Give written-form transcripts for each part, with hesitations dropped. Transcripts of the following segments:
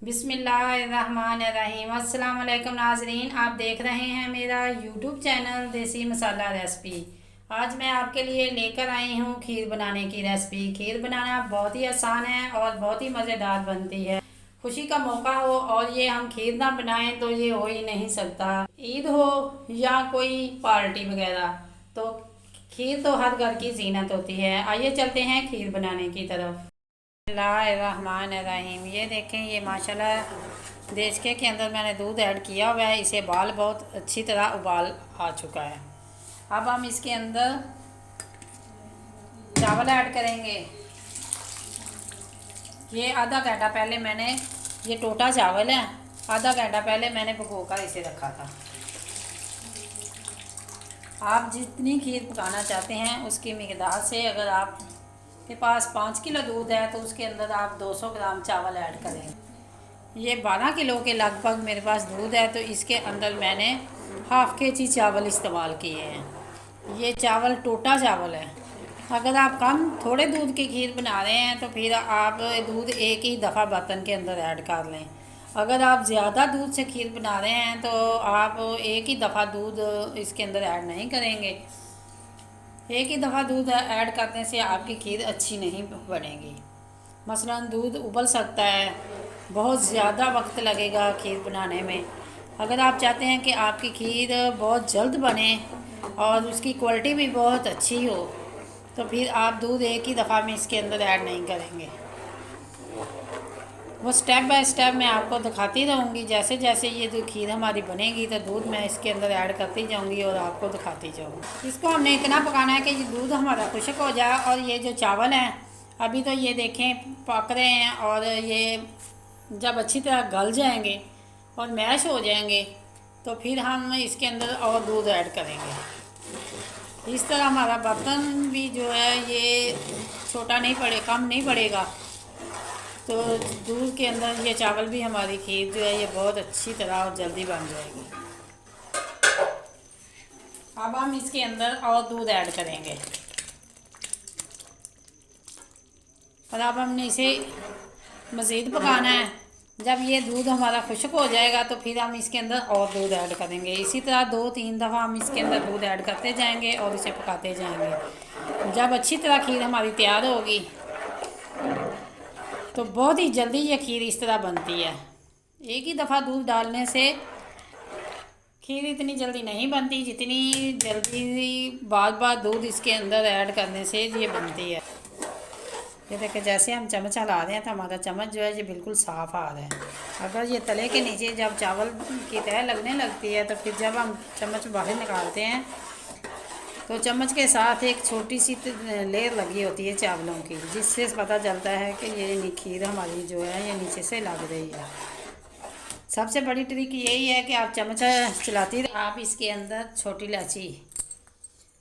बिस्मिल्लाहिर्रहमानिर्रहीम। अस्सलाम वालेकुम नाजरीन, आप देख रहे हैं मेरा यूट्यूब चैनल देसी मसाला रेसिपी। आज मैं आपके लिए लेकर आई हूँ खीर बनाने की रेसिपी। खीर बनाना बहुत ही आसान है और बहुत ही मज़ेदार बनती है। खुशी का मौका हो और ये हम खीर ना बनाएं तो ये हो ही नहीं सकता। ईद हो या कोई पार्टी वगैरह, तो खीर तो हर घर की जीनत होती है। आइए चलते हैं खीर बनाने की तरफ। बिस्मिल्लाहिर्रहमानिर्रहीम। ये देखें, ये माशाल्लाह देशके के अंदर मैंने दूध ऐड किया हुआ है। इसे बाल बहुत अच्छी तरह उबाल आ चुका है। अब हम इसके अंदर चावल ऐड करेंगे। ये आधा घंटा पहले मैंने, ये टोटा चावल है, आधा घंटा पहले मैंने भिगो कर इसे रखा था। आप जितनी खीर पकाना चाहते हैं उसकी मिकदार से, अगर आप के पास 5 किलो दूध है तो उसके अंदर आप 200 ग्राम चावल ऐड करें। ये 12 किलो के लगभग मेरे पास दूध है, तो इसके अंदर मैंने हाफ़ केजी चावल इस्तेमाल किए हैं। ये चावल टोटा चावल है। अगर आप कम थोड़े दूध की खीर बना रहे हैं तो फिर आप दूध एक ही दफ़ा बर्तन के अंदर ऐड कर लें। अगर आप ज़्यादा दूध से खीर बना रहे हैं तो आप एक ही दफ़ा दूध इसके अंदर ऐड नहीं करेंगे। एक ही दफ़ा दूध ऐड करने से आपकी खीर अच्छी नहीं बनेगी। मसलन दूध उबल सकता है, बहुत ज़्यादा वक्त लगेगा खीर बनाने में। अगर आप चाहते हैं कि आपकी खीर बहुत जल्द बने और उसकी क्वालिटी भी बहुत अच्छी हो, तो फिर आप दूध एक ही दफ़ा में इसके अंदर ऐड नहीं करेंगे। वो स्टेप बाय स्टेप मैं आपको दिखाती रहूँगी। जैसे जैसे ये जो खीर हमारी बनेगी तो दूध मैं इसके अंदर ऐड करती जाऊँगी और आपको दिखाती जाऊँगी। इसको हमने इतना पकाना है कि ये दूध हमारा खुश्क हो जाए। और ये जो चावल हैं अभी तो ये देखें पक रहे हैं, और ये जब अच्छी तरह गल जाएंगे और मैश हो जाएंगे तो फिर हम इसके अंदर और दूध ऐड करेंगे। इस तरह हमारा बर्तन भी जो है ये छोटा नहीं पड़े, कम नहीं पड़ेगा, तो दूध के अंदर ये चावल भी हमारी खीर जो है ये बहुत अच्छी तरह और जल्दी बन जाएगी। अब हम इसके अंदर और दूध ऐड करेंगे और अब हमने इसे मज़ीद पकाना है। जब ये दूध हमारा खुश्क हो जाएगा तो फिर हम इसके अंदर और दूध ऐड करेंगे। इसी तरह 2-3 दफ़ा हम इसके अंदर दूध ऐड करते जाएंगे और इसे पकाते जाएंगे। जब अच्छी तरह खीर हमारी तैयार होगी तो बहुत ही जल्दी ये खीर इस तरह बनती है। एक ही दफ़ा दूध डालने से खीर इतनी जल्दी नहीं बनती जितनी जल्दी बार बार दूध इसके अंदर ऐड करने से ये बनती है। ये देखिए, जैसे हम चम्मच हिला रहे हैं तो हमारा चम्मच जो है ये बिल्कुल साफ़ आ रहा है। अगर ये तले के नीचे जब चावल की तह लगने लगती है तो फिर जब हम चम्मच बाहर निकालते हैं तो चम्मच के साथ एक छोटी सी लेयर लगी होती है चावलों की, जिससे पता चलता है कि ये खीर हमारी जो है ये नीचे से लग रही है। सबसे बड़ी ट्रिक यही है कि आप चम्मच चलाती रहे। आप इसके अंदर छोटी इलायची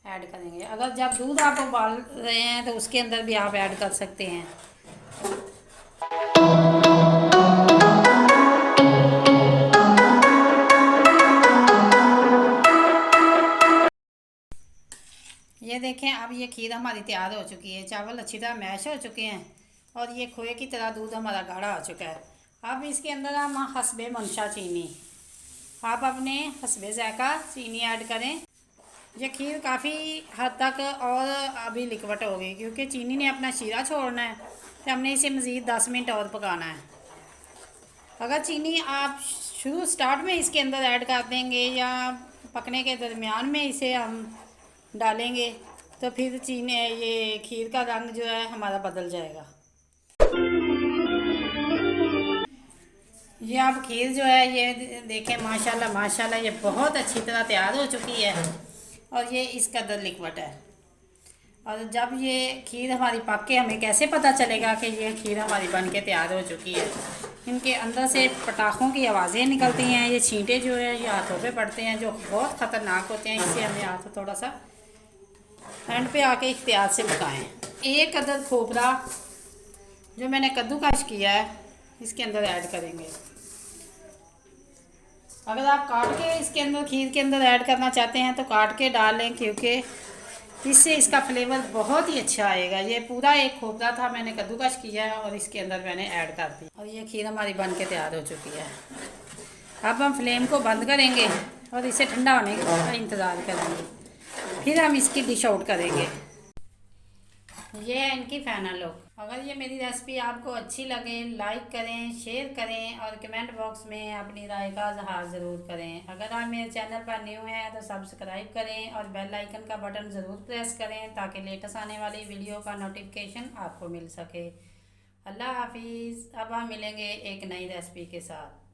ऐड करेंगे। अगर जब दूध आप उबाल रहे हैं तो उसके अंदर भी आप ऐड कर सकते हैं। ये देखें, अब ये खीर हमारी तैयार हो चुकी है। चावल अच्छी तरह मैश हो चुके हैं और ये खोए की तरह दूध हमारा गाढ़ा हो चुका है। अब इसके अंदर हम हस्बे मंशा चीनी, आप अपने हस्बे ज़ायक़ा चीनी ऐड करें। ये खीर काफ़ी हद तक और अभी लिक्वट हो गई क्योंकि चीनी ने अपना शीरा छोड़ना है, तो हमने इसे मज़ीद 10 मिनट और पकाना है। अगर चीनी आप शुरू स्टार्ट में इसके अंदर ऐड कर देंगे या पकने के दरमियान में इसे हम डालेंगे तो फिर चीनी ये खीर का रंग जो है हमारा बदल जाएगा। ये अब खीर जो है ये देखें, माशाल्लाह माशाल्लाह ये बहुत अच्छी तरह तैयार हो चुकी है और ये इस कदर लिक्विड है। और जब ये खीर हमारी पक के, हमें कैसे पता चलेगा कि ये खीर हमारी बन के तैयार हो चुकी है? इनके अंदर से पटाखों की आवाज़ें निकलती हैं। ये छींटे जो है ये हाथों पे पड़ते हैं जो बहुत ख़तरनाक होते हैं। इससे हमें हाथ थोड़ा सा एंड पे आके इख्तियार से पकाएं। एक अदद खोपरा जो मैंने कद्दूकश किया है इसके अंदर ऐड करेंगे। अगर आप काट के इसके अंदर खीर के अंदर ऐड करना चाहते हैं तो काट के डाल लें, क्योंकि इससे इसका फ्लेवर बहुत ही अच्छा आएगा। ये पूरा एक खोपरा था, मैंने कद्दूकस किया है और इसके अंदर मैंने ऐड कर दिया और ये खीर हमारी बन के तैयार हो चुकी है। अब हम फ्लेम को बंद करेंगे और इसे ठंडा होने का इंतज़ार करेंगे, फिर हम इसकी डिश आउट करेंगे। ये है इनकी फाइनल लुक। अगर ये मेरी रेसिपी आपको अच्छी लगे, लाइक करें, शेयर करें और कमेंट बॉक्स में अपनी राय का इज़हार ज़रूर करें। अगर आप मेरे चैनल पर न्यू हैं तो सब्सक्राइब करें और बेल आइकन का बटन ज़रूर प्रेस करें ताकि लेटेस्ट आने वाली वीडियो का नोटिफिकेशन आपको मिल सके। अल्लाह हाफिज़। अब हम मिलेंगे एक नई रेसिपी के साथ।